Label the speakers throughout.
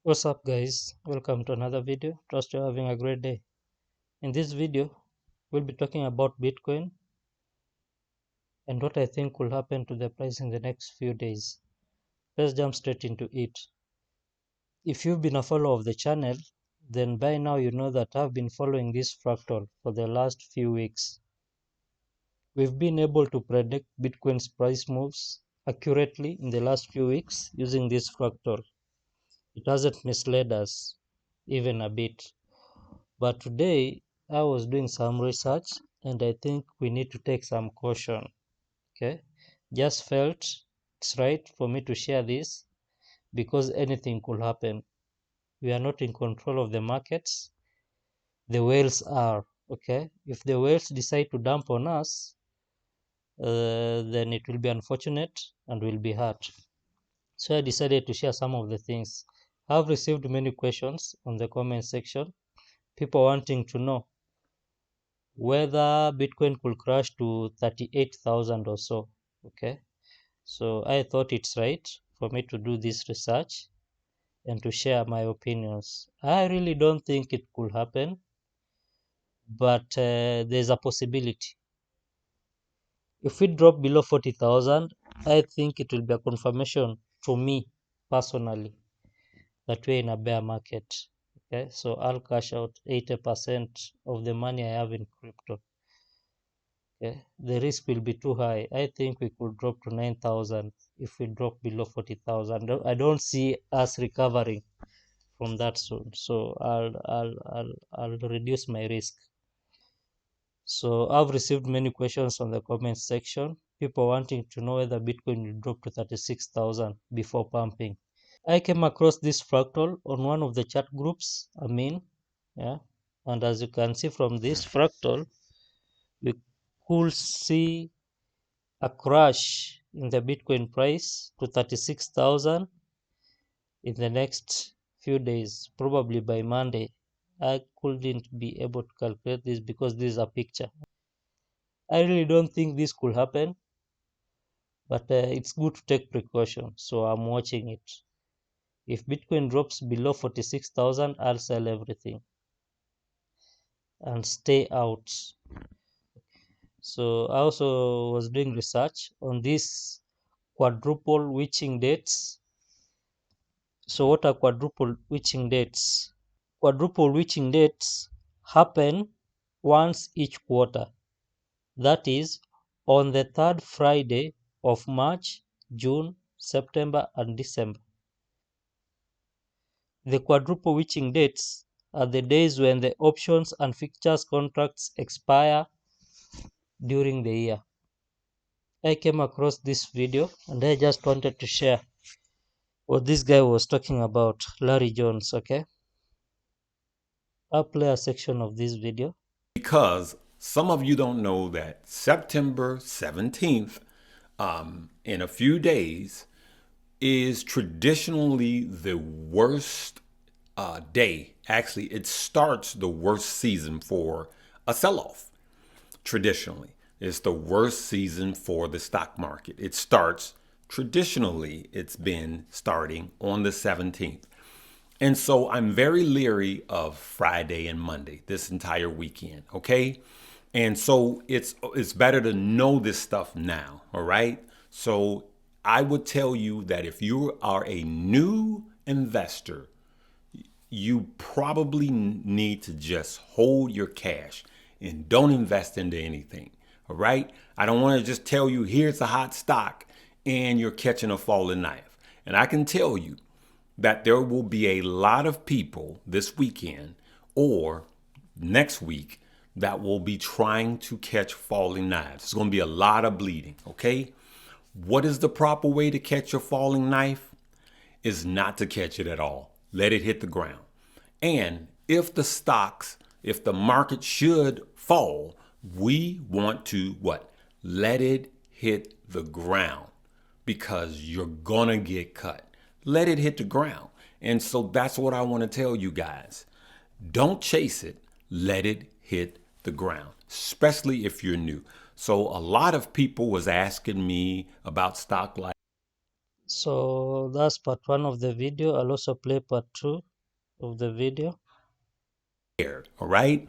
Speaker 1: What's up guys, welcome to another video. Trust you're having a great day. In this video we'll be talking about Bitcoin and what I think will happen to the price in the next few days. Let's jump straight into it. If you've been a follower of the channel, then by now you know that I've been following this fractal for the last few weeks. We've been able to predict Bitcoin's price moves accurately in the last few weeks using this fractal. It hasn't misled us even a bit. But today I was doing some research and I think we need to take some caution. Okay, just felt it's right for me to share this because anything could happen. We are not in control of the markets. The whales are. Okay, if the whales decide to dump on us, then it will be unfortunate and will be hurt. So I decided to share some of the things. I've received many questions on the comment section, people wanting to know whether Bitcoin could crash to 38,000 or so. Okay, so I thought it's right for me to do this research and to share my opinions. I really don't think it could happen, but there's a possibility. If we drop below 40,000, I think it will be a confirmation to me personally that we're in a bear market. Okay, so I'll cash out 80% of the money I have in crypto. Okay, the risk will be too high. I think we could drop to 9,000 if we drop below 40,000. I don't see us recovering from that soon. So I'll reduce my risk. So I've received many questions on the comment section. People wanting to know whether Bitcoin will drop to 36,000 before pumping. I came across this fractal on one of the chat groups. Yeah, and as you can see from this fractal, we could see a crash in the Bitcoin price to 36,000 in the next few days, probably by Monday. I couldn't be able to calculate this because this is a picture. I really don't think this could happen, but it's good to take precaution. So I'm watching it. If Bitcoin drops below 46,000, I'll sell everything and stay out. So I also was doing research on these quadruple witching dates. So what are quadruple witching dates? Quadruple witching dates happen once each quarter. That is on the third Friday of March, June, September, and December. The quadruple witching dates are the days when the options and futures contracts expire during the year. I came across this video and I just wanted to share what this guy was talking about, Larry Jones. Okay, I'll play a section of this video.
Speaker 2: Because some of you don't know that September 17th, in a few days, is traditionally the worst day. Actually, it starts the worst season for a sell off. Traditionally, it's the worst season for the stock market. It starts traditionally, it's been starting on the 17th. And so I'm very leery of Friday and Monday, this entire weekend, okay? And so it's better to know this stuff now, all right? So I would tell you that if you are a new investor, you probably need to just hold your cash and don't invest into anything, all right? I don't want to just tell you here's a hot stock and you're catching a falling knife. And I can tell you that there will be a lot of people this weekend or next week that will be trying to catch falling knives. There's going to be a lot of bleeding, okay? What is the proper way to catch a falling knife? Is not to catch it at all. Let it hit the ground. And if the market should fall, we want to what? Let it hit the ground because you're going to get cut. Let it hit the ground. And so that's what I want to tell you guys. Don't chase it. Let it hit the ground, especially if you're new. So a lot of people was asking me about stock like
Speaker 1: So that's part one of the video. I'll also play part two of the video.
Speaker 2: All right.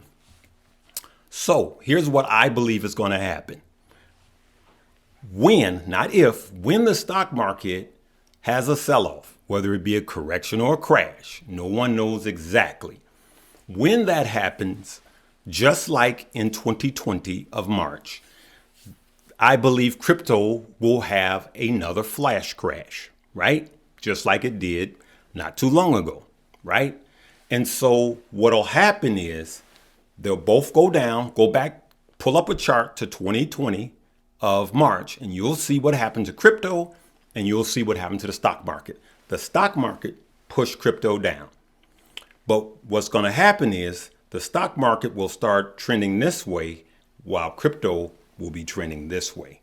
Speaker 2: So here's what I believe is going to happen. When, not if, when the stock market has a sell off, whether it be a correction or a crash, no one knows exactly. When that happens, just like in 2020 of March, I believe crypto will have another flash crash, right? Just like it did not too long ago, right? And so what'll happen is they'll both go down, go back, pull up a chart to 2020 of March, and you'll see what happened to crypto and you'll see what happened to the stock market. The stock market pushed crypto down. But what's going to happen is the stock market will start trending this way while crypto will be trending this way.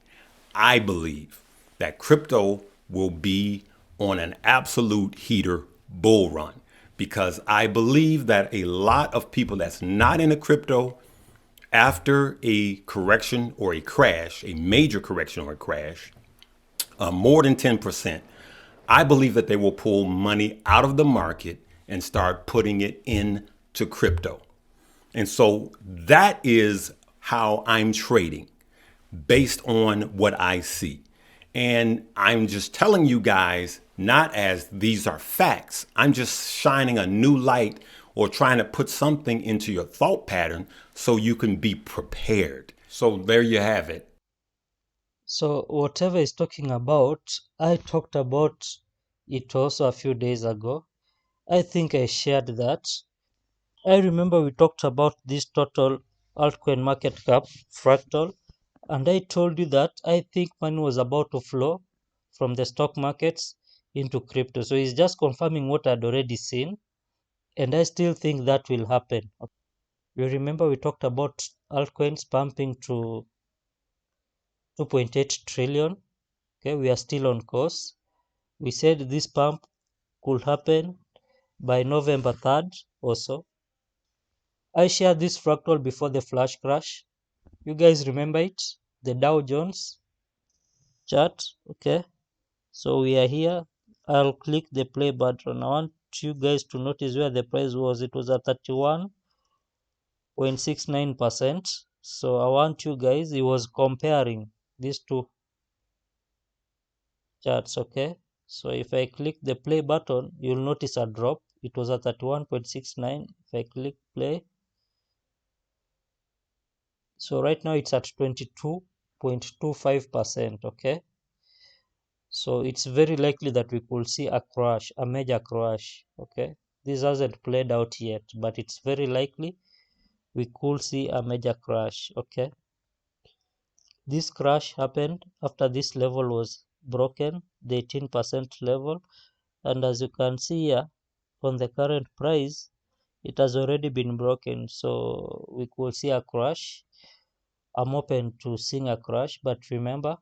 Speaker 2: I believe that crypto will be on an absolute heater bull run because I believe that a lot of people that's not into crypto after a correction or a crash, a major correction or a crash, more than 10%, I believe that they will pull money out of the market and start putting it into crypto. And so that is how I'm trading based on what I see. And I'm just telling you guys, not as these are facts, I'm just shining a new light or trying to put something into your thought pattern so you can be prepared. So there you have it.
Speaker 1: So whatever is talking about, I talked about it also a few days ago. I think I shared that. I remember we talked about this total altcoin market cap fractal, and I told you that I think money was about to flow from the stock markets into crypto. So it's just confirming what I'd already seen, and I still think that will happen. You remember we talked about altcoins pumping to 2.8 trillion. Okay, we are still on course. We said this pump could happen by November 3rd also. I shared this fractal before the flash crash. You guys remember it? The Dow Jones chart. Okay, so we are here. I'll click the play button. I want you guys to notice where the price was. It was at 31.69%. So I want you guys, it was comparing these two charts. Okay, so if I click the play button, you'll notice a drop. It was at 31.69. If I click play, so right now it's at 22.25%. Okay, so it's very likely that we could see a crash, a major crash. Okay, this hasn't played out yet, but it's very likely we could see a major crash. Okay, this crash happened after this level was broken, the 18% level, and as you can see here on the current price, it has already been broken, so we could see a crash. I'm open to seeing a crash, but remember,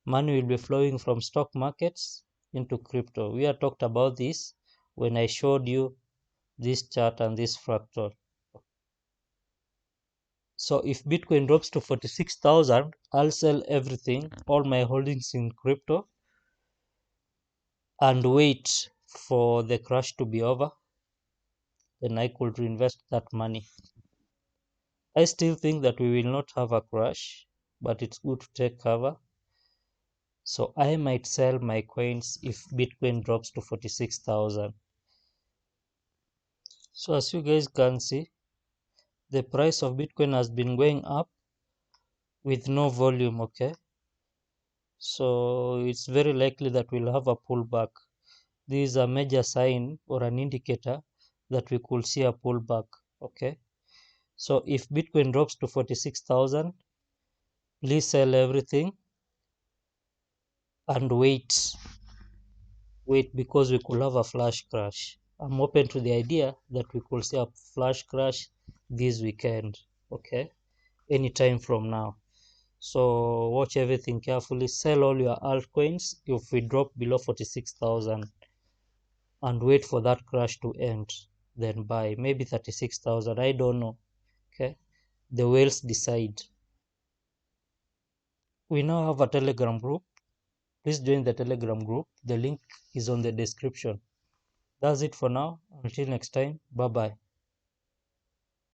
Speaker 1: money will be flowing from stock markets into crypto. We had talked about this when I showed you this chart and this fractal. So if Bitcoin drops to 46,000, I'll sell everything, all my holdings in crypto, and wait for the crash to be over. Then I could reinvest that money. I still think that we will not have a crash, but it's good to take cover. So I might sell my coins if Bitcoin drops to 46,000. So as you guys can see, the price of Bitcoin has been going up with no volume. Okay, so it's very likely that we'll have a pullback. This is a major sign or an indicator that we could see a pullback. Okay, so if Bitcoin drops to 46,000, please sell everything and wait, because we could have a flash crash. I'm open to the idea that we could see a flash crash this weekend. Okay, anytime from now. So watch everything carefully. Sell all your altcoins if we drop below 46,000 and wait for that crash to end. Then buy maybe 36,000. I don't know. Okay, the whales decide. We now have a Telegram group. Please join the Telegram group. The link is on the description. That's it for now. Until next time, bye bye.